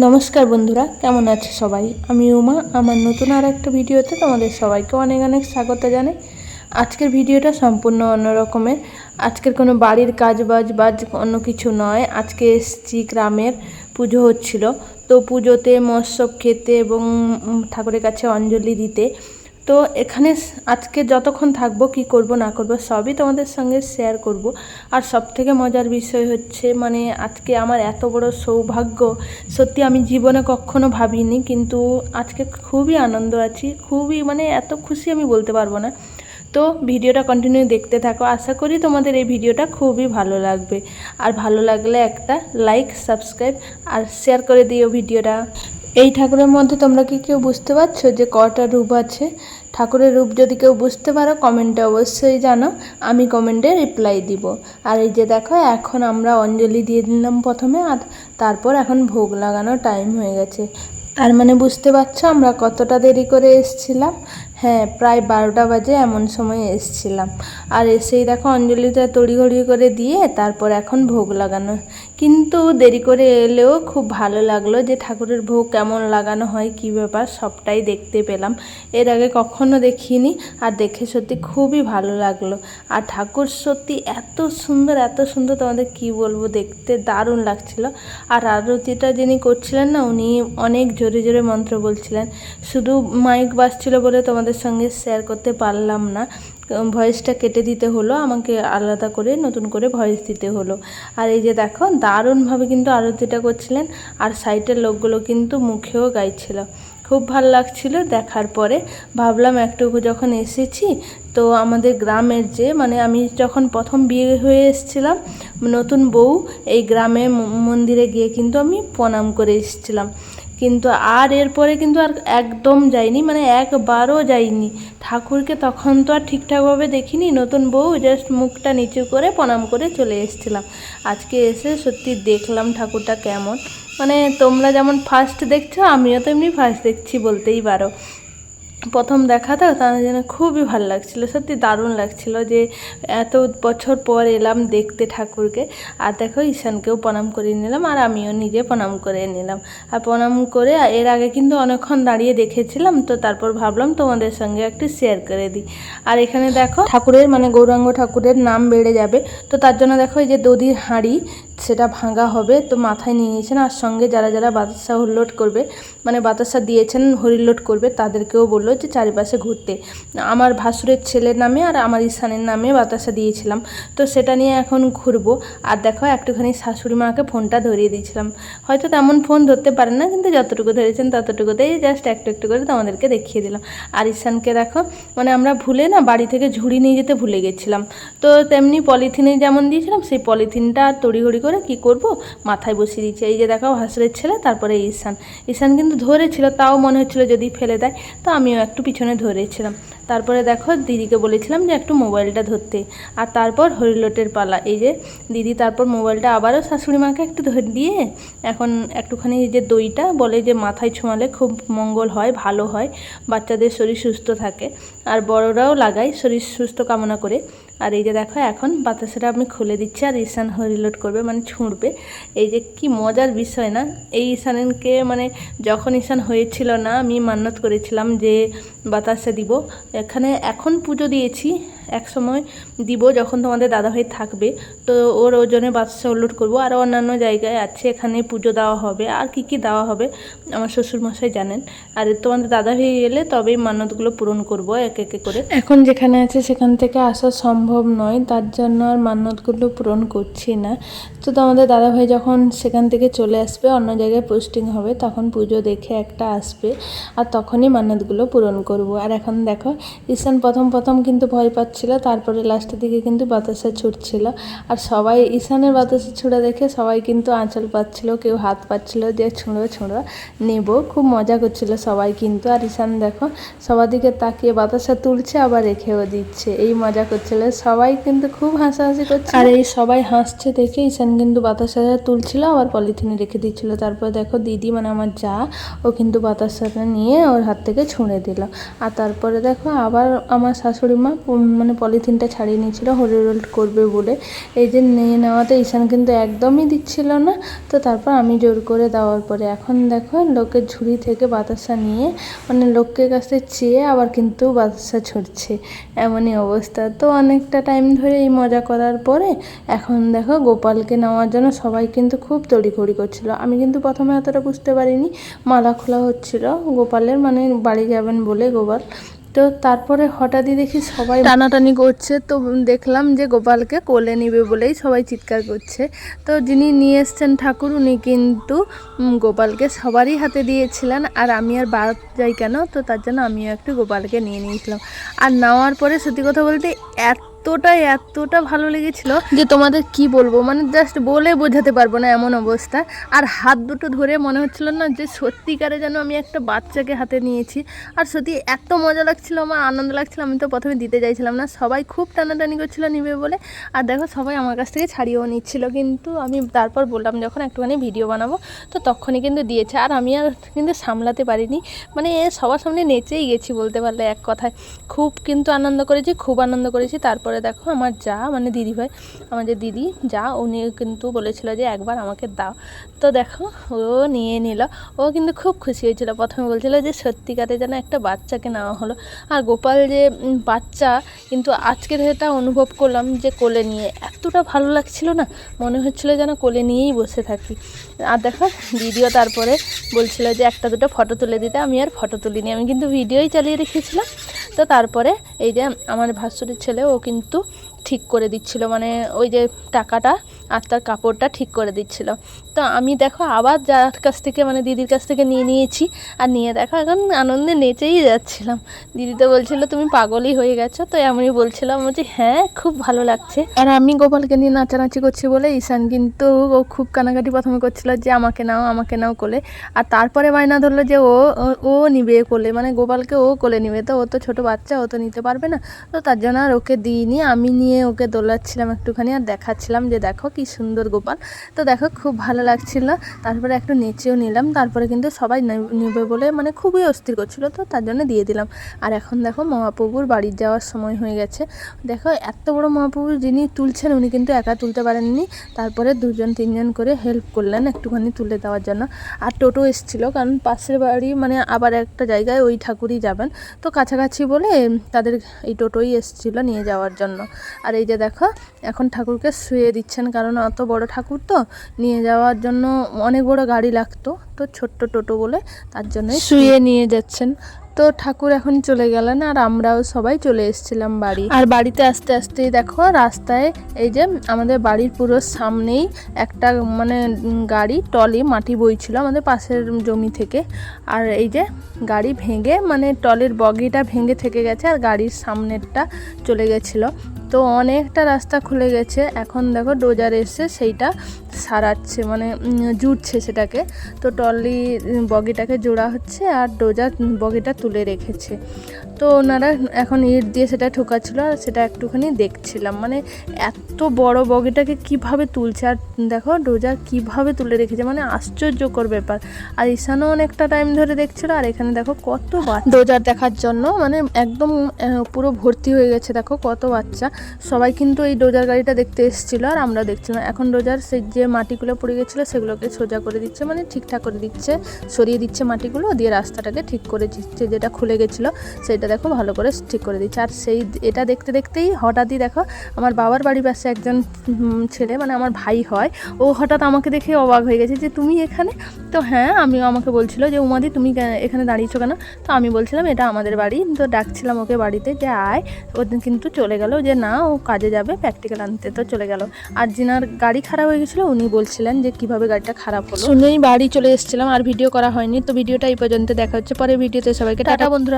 নমস্কার বন্ধুরা, কেমন আছে সবাই? আমি উমা। আমার নতুন আর একটা ভিডিওতে তোমাদের সবাইকে অনেক অনেক স্বাগত জানাই। আজকের ভিডিওটা সম্পূর্ণ অন্য রকমের। আজকের কোনো বাড়ির কাজ বাজ অন্য কিছু নয়। আজকে এসছি, গ্রামের পুজো হচ্ছিল, তো পুজোতে মৎস্য খেতে এবং ঠাকুরের কাছে অঞ্জলি দিতে। তো এখানে আজকে যতক্ষণ থাকবো কি করব না করব সবই তোমাদের সঙ্গে শেয়ার করব। আর সবথেকে মজার বিষয় হচ্ছে আজকে আমার এত বড় সৌভাগ্য, সত্যি আমি জীবনে কখনো ভাবিনি, কিন্তু আজকে খুবই আনন্দ আছি, খুবই এত খুশি আমি বলতে পারবো না। তো ভিডিওটা কন্টিনিউ দেখতে থাকো, আশা করি তোমাদের এই ভিডিওটা খুবই ভালো লাগবে। আর ভালো লাগলে একটা লাইক, সাবস্ক্রাইব আর শেয়ার করে দিও ভিডিওটা। এই ঠাকুরের মধ্যে তোমরা কি কেউ বুঝতে পারছো যে কটা রূপ আছে? ঠাকুরের রূপ যদি কেউ বুঝতে পারো কমেন্টে অবশ্যই জানো, আমি কমেন্টে রিপ্লাই দিব। আর এই যে দেখো, এখন আমরা অঞ্জলি দিয়ে দিলাম প্রথমে, আর তারপর এখন ভোগ লাগানোর টাইম হয়ে গেছে। তার বুঝতে পারছো আমরা কতটা দেরি করে এসছিলাম। হ্যাঁ, প্রায় 12টা বাজে এমন সময় এসছিলাম। আর এসেই দেখো অঞ্জলিটা তড়িঘড়ি করে দিয়ে তারপর এখন ভোগ লাগানো। কিন্তু দেরি করে এলেও খুব ভালো লাগলো যে ঠাকুরের ভোগ কেমন লাগানো হয়, কী ব্যাপার সবটাই দেখতে পেলাম। এর আগে কখনো দেখিনি, আর দেখে সত্যি খুবই ভালো লাগলো। আর ঠাকুর সত্যি এত সুন্দর, এত সুন্দর, তোমাদের কি বলবো, দেখতে দারুণ লাগছিল। আর আরতিটা যিনি করছিলেন না, উনি অনেক জোরে জোরে মন্ত্র বলছিলেন। শুধু মাইক বাজছিল বলে তোমাদের সঙ্গে শেয়ার করতে পারলাম না, ভয়েসটা কেটে দিতে হলো, আমাকে আলাদা করে নতুন করে ভয়েস দিতে হলো। আর এই যে দেখো, দারুণভাবে কিন্তু আরতিটা করছিলেন, আর সাইডের লোকগুলো কিন্তু মুখেও গাইছিল। খুব ভালো লাগছিল দেখার পরে। ভাবলাম একটুকু যখন এসেছি, তো আমাদের গ্রামের যে আমি যখন প্রথম বিয়ে হয়ে এসেছিলাম, নতুন বউ, এই গ্রামে মন্দিরে গিয়ে কিন্তু আমি প্রণাম করে এসেছিলাম। কিন্তু আর এরপরে কিন্তু আর একদম যাইনি, একবারও যাইনি ঠাকুরকে। তখন তো আর ঠিকঠাকভাবে দেখিনি, নতুন বউ, জাস্ট মুখটা নিচু করে প্রণাম করে চলে এসেছিলাম। আজকে এসে সত্যি দেখলাম ঠাকুরটা কেমন, তোমরা যেমন ফার্স্ট দেখছো, আমিও তো এমনি ফার্স্ট দেখছি বলতেই পারো। প্রথম দেখা তো, তার জন্য খুবই ভালো লাগছিলো, সত্যি দারুণ লাগছিলো যে এত বছর পর এলাম দেখতে ঠাকুরকে। আর দেখো, ঈশানকেও প্রণাম করে নিলাম, আর আমিও নিজে প্রণাম করে নিলাম। আর প্রণাম করে এর আগে কিন্তু অনেকক্ষণ দাঁড়িয়ে দেখেছিলাম, তো তারপর ভাবলাম তোমাদের সঙ্গে একটু শেয়ার করে দিই। আর এখানে দেখো ঠাকুরের গৌরাঙ্গ ঠাকুরের নাম বেড়ে যাবে, তো তার জন্য দেখো এই যে দধির হাঁড়ি, সেটা ভাঙা হবে, তো মাথায় নিয়ে নিয়েছেন। আর সঙ্গে যারা যারা বাতাসা হরিলোট করবে, বাতাসা দিয়েছেন হরিলোট করবে, তাদেরকেও বললো যে চারিপাশে ঘুরতে। আমার ভাসুরের ছেলের নামে আর আমার ঈশানের নামে বাতাসা দিয়েছিলাম, তো সেটা নিয়ে এখন ঘুরবো। আর দেখো, একটুখানি শাশুড়ি মাকে ফোনটা ধরিয়ে দিয়েছিলাম। হয়তো তেমন ফোন ধরতে পারেন না, কিন্তু যতটুকু ধরেছেন ততটুকুতেই জাস্ট একটু একটু করে তোমাদেরকে দেখিয়ে দিলাম। আর ঈশানকে দেখো, আমরা ভুলে না বাড়ি থেকে ঝুড়ি নিয়ে যেতে ভুলে গেছিলাম, তো তেমনি পলিথিনে যেমন দিয়েছিলাম, সেই পলিথিনটা তড়িঘড়ি করে কি করব মাথায় বসিয়ে দিয়েছি। এই যে দেখো, ভাসুরের ছেলে, তারপরে ঈশান কিন্তু ধরেছিল, তাও মনে হচ্ছিল যদি ফেলে দেয়, তো আমিও একটু পিছনে ধরেছিলাম। তারপরে দেখো, দিদিকে বলেছিলাম যে একটু মোবাইলটা ধরতে। আর তারপর হরিলোটের পালা। এই যে দিদি তারপর মোবাইলটা আবারও শাশুড়ি মাকে একটু ধরে দিয়ে, এখন একটুখানি এই যে দইটা বলে যে মাথায় ছোঁয়ালে খুব মঙ্গল হয়, ভালো হয়, বাচ্চাদের শরীর সুস্থ থাকে, আর বড়রাও লাগায় শরীর সুস্থ কামনা করে। আর এই যে দেখো, এখন বাতাসাটা আমি খুলে দিচ্ছি, আর ঈশান হরিলোট করবে, ছুঁড়বে। এই যে কি মজার বিষয় না, এই ঈশানকে যখন ঈশান হয়েছিল না, আমি মান্যত করেছিলাম যে বাতাসা দিব। এখন পুজো দিয়েছি, এক সময় দিব যখন তোমাদের দাদাভাই থাকবে, তো ওর ওজনে বাতাসা হরিলোট করবো। আরও অন্যান্য জায়গায় আছে, এখানে পুজো দেওয়া হবে, আর কি কি দেওয়া হবে আমার শ্বশুরমশাই জানেন। আর তোমাদের দাদাভাই এলে তবেই মান্যতগুলো পূরণ করব এক একে করে। এখন যেখানে আছে সেখান থেকে আসা সম্ভব নয়, তার জন্য আর মান্যতগুলো পূরণ করছি না। তো তোমাদের দাদাভাই যখন সেখান থেকে চলে আসবে, অন্য জায়গায় পোস্টিং হবে, তখন পুজো দেখে একটা আসবে, আর তখনই মান্যতগুলো পূরণ করব। আর এখন দেখো, ঈশান প্রথম কিন্তু ভয় পাচ্ছিল, তারপরে লাস্টের দিকে কিন্তু বাতাসা ছুটছিল। আর সবাই ঈশানের বাতাসা ছুঁড়া দেখে সবাই কিন্তু আঁচল পাচ্ছিল, কেউ হাত পাচ্ছিল যে ছুঁড়ো নেব, খুব মজা করছিল সবাই কিন্তু। আর ঈশান দেখো, সবার দিকে তাকিয়ে বাতাসা তুলছে আবার রেখেও দিচ্ছে, এই মজা করছিল সবাই, কিন্তু খুব হাসাহাসি করছে। আর এই সবাই হাসছে দেখে ঈশান কিন্তু বাতাসা তুলছিল, আবার পলিথিনে রেখে দিচ্ছিল। তারপর দেখো দিদি আমার যা, ও কিন্তু বাতাসাটা নিয়ে ওর হাত থেকে ছুঁড়ে দিল। আর তারপরে দেখো, আবার আমার শাশুড়ি মা মানে পলিথিনটা ছাড়িয়ে নিয়েছিল হরি রোল করবে বলে। এই যে নিয়ে নেওয়াতে ঈশান কিন্তু একদমই দিচ্ছিল না। তো তারপর আমি জোর করে দেওয়ার পরে এখন দেখো লোকের ঝুড়ি থেকে বাতাসা নিয়ে মানে লোকের কাছে চেয়ে আবার কিন্তু বাতাসা ছুটছে, এমনই অবস্থা। তো অনেকটা টাইম ধরে এই মজা করার পরে এখন দেখো গোপালকে নেওয়ার জন্য সবাই কিন্তু খুব তড়িঘড়ি করছিল। আমি কিন্তু প্রথমে এতটা বুঝতে পারিনি, মালা খোলা হচ্ছিল গোপালের, মানে বাড়ি যাবেন বলে গোপাল। তো তারপরে হঠাৎই দেখি সবাই টানাটানি করছে, তো দেখলাম যে গোপালকে কোলে নিবে বলেই সবাই চিৎকার করছে। তো যিনি নিয়ে এসছেন ঠাকুর উনি কিন্তু গোপালকে সবারই হাতে দিয়েছিলেন, আর আমি আর বাদ যাই কেন, তো তার জন্য আমিও একটু গোপালকে নিয়ে নিয়েছিলাম। আর নেওয়ার পরে সত্যি কথা বলতে এতটা ভালো লেগেছিল যে তোমাদের কি বলবো, মানে জাস্ট বলে বোঝাতে পারবো না, এমন অবস্থা। আর হাত দুটো ধরে মনে হচ্ছিল না যে সত্যিকারে যেন আমি একটা বাচ্চাকে হাতে নিয়েছি। আর সত্যি এত মজা লাগছিল, আমার আনন্দ লাগছিল। আমি তো প্রথমে দিতে চাইছিলাম না, সবাই খুব টানাটানি করছিল নিবে বলে। আর দেখো সবাই আমার কাছ থেকে ছাড়িয়েও নিচ্ছিল, কিন্তু আমি তারপর বললাম যখন একটুখানি ভিডিও বানাবো, তো তখনই কিন্তু দিয়েছে। আর আমি আর কিন্তু সামলাতে পারিনি, মানে সবার সামনে নেচেই গেছি বলতে পারলে এক কথায়। খুব কিন্তু আনন্দ করেছি, খুব আনন্দ করেছি। তারপরে দেখো আমার যা, মানে দিদিভাই, আমাদের দিদি যা, উনি কিন্তু বলেছিল যে একবার আমাকে দাও। তো দেখো ও নিয়ে নিল, ও কিন্তু খুব খুশি হয়েছিল। প্রথমে বলছিল যে সত্যিকারে যেন একটা বাচ্চাকে নেওয়া হলো। আর গোপাল যে বাচ্চা, কিন্তু আজকের এটা অনুভব করলাম যে কোলে নিয়ে এতটা ভালো লাগছিল না, মনে হচ্ছিল যেন কোলে নিয়েই বসে থাকি। আর দেখো দিদিও তারপরে বলছিল যে একটা দুটো ফটো তুলে দিতে, আমি আর ফটো তুলিনি, আমি কিন্তু ভিডিওই চালিয়ে রেখেছিলাম। তো তারপরে এই যে আমার ভাসুরের ছেলে ও কিন্তু ঠিক করে দিচ্ছিল, মানে ওই যে টাকাটা আর তার কাপড়টা ঠিক করে দিচ্ছিল। তো আমি দেখো আবার যার কাছ থেকে, মানে দিদির কাছ থেকে নিয়ে নিয়েছি, আর নিয়ে দেখো এখন আনন্দে নেচেই যাচ্ছিলাম। দিদি তো বলছিল তুমি পাগলই হয়ে গেছো, তো এমনই বলছিলাম যে হ্যাঁ খুব ভালো লাগছে। আর আমি গোপালকে নিয়ে নাচানাচি করছি বলে ঈশান কিন্তু ও খুব কানাকাটি প্রথমে করছিল যে আমাকে নাও কোলে। আর তারপরে বায়না ধরলো যে ও নিবে কোলে, মানে গোপালকে ও কোলে নিবে। তো ও তো ছোটো বাচ্চা, ও তো নিতে পারবে না। তো তার জন্য আর ওকে দিইনি, আমি নিয়ে ওকে দোলাচ্ছিলাম একটুখানি, আর দেখাচ্ছিলাম যে দেখো কি সুন্দর গোপাল। তো দেখো খুব ভালো লাগছিল। তারপরে একটু নেচেও নিলাম। তারপরে কিন্তু সবাই নেবে বলে মানে খুবই অস্থির করছিল, তো তার জন্য দিয়ে দিলাম। আর এখন দেখো মহাপ্রভুর বাড়ি যাওয়ার সময় হয়ে গেছে। দেখো এত বড় মহাপ্রভু যিনি তুলছেন উনি কিন্তু একা তুলতে পারেননি, তারপরে 2-3 করে হেল্প করলেন একটুখানি তুলে দেওয়ার জন্য। আর টোটো এসেছিল, কারণ পাশের বাড়ি মানে আবার একটা জায়গায় ওই ঠাকুরই যাবেন, তো কাছাকাছি বলে তাদের এই টোটোই এসেছিলো নিয়ে যাওয়ার জন্য। আর এই যে দেখো এখন ঠাকুরকে শুয়ে দিচ্ছেন, কারণ অত বড় ঠাকুর তো নিয়ে যাওয়ার জন্য অনেক বড় গাড়ি লাগতো, তো ছোট্ট টোটো বলে তার জন্যই শুয়ে নিয়ে যাচ্ছেন। তো ঠাকুর এখন চলে গেলেন, আর আমরাও সবাই চলে এসেছিলাম বাড়ি। আর বাড়িতে আস্তে আস্তেই দেখো রাস্তায় এই যে আমাদের বাড়ির পুরো সামনেই একটা মানে গাড়ি টলি মাটি বইছিল আমাদের পাশের জমি থেকে। আর এই যে গাড়ি ভেঙে, মানে টলির বগিটা ভেঙে থেকে গেছে, আর গাড়ির সামনেরটা চলে গেছিলো। তো অনেকটা রাস্তা খুলে গেছে, এখন দেখো ডোজার এসে সেইটা সারাচ্ছে, মানে জুড়ছে সেটাকে। তো টলি বগিটাকে জোড়া হচ্ছে, আর ডোজার বগিটা তুলে রেখেছে। তো ওনারা এখন ইট দিয়ে সেটা ঠোকাচ্ছিল, আর সেটা একটুখানি দেখছিলাম, মানে এত বড় বগিটাকে কিভাবে তুলছে, আর দেখো ডোজার কিভাবে তুলে রেখেছে, মানে আশ্চর্যকর ব্যাপার। আর ঈশানও অনেকটা টাইম ধরে দেখছিল। আর এখানে দেখো কত ডোজার দেখার জন্য মানে একদম পুরো ভর্তি হয়ে গেছে, দেখো কত বাচ্চা। সবাই কিন্তু এই ডোজার গাড়িটা দেখতে এসেছিলো, আর আমরা দেখছিলাম। এখন ডোজার সেই যে মাটিগুলো পড়ে গেছিলো সেগুলোকে সোজা করে দিচ্ছে, মানে ঠিকঠাক করে দিচ্ছে, সরিয়ে দিচ্ছে মাটিগুলো, দিয়ে রাস্তাটাকে ঠিক করে দিচ্ছে, যেটা খুলে গেছিলো সেটা দেখো ভালো করে ঠিক করে দিচ্ছে। আর সেই এটা দেখতে দেখতেই হঠাৎই দেখো আমার বাবার বাড়ির পাশে একজন ছেলে, মানে আমার ভাই হয়, ও হঠাৎ আমাকে দেখে অবাক হয়ে গেছে যে তুমি এখানে। তো হ্যাঁ, আমাকে বলছিল যে উমাদি তুমি এখানে দাঁড়িয়েছো কেন। তো আমি বলছিলাম এটা আমাদের বাড়ি, তো ডাকছিলাম ওকে বাড়িতে যে আয়। ও কিন্তু চলে গেল যে না ও কাজে যাবে প্র্যাকটিক্যাল আনতে, তো চলে গেল। আর যিনার গাড়ি খারাপ হয়ে গেছিলো উনি বলছিলেন যে কিভাবে গাড়িটা খারাপ হলো, শুনেই বাড়ি চলে এসেছিলাম। আর ভিডিও করা হয়নি, তো ভিডিওটা এই পর্যন্ত দেখা হচ্ছে, পরে ভিডিওতে সবাইকে টাটা বন্ধুরা।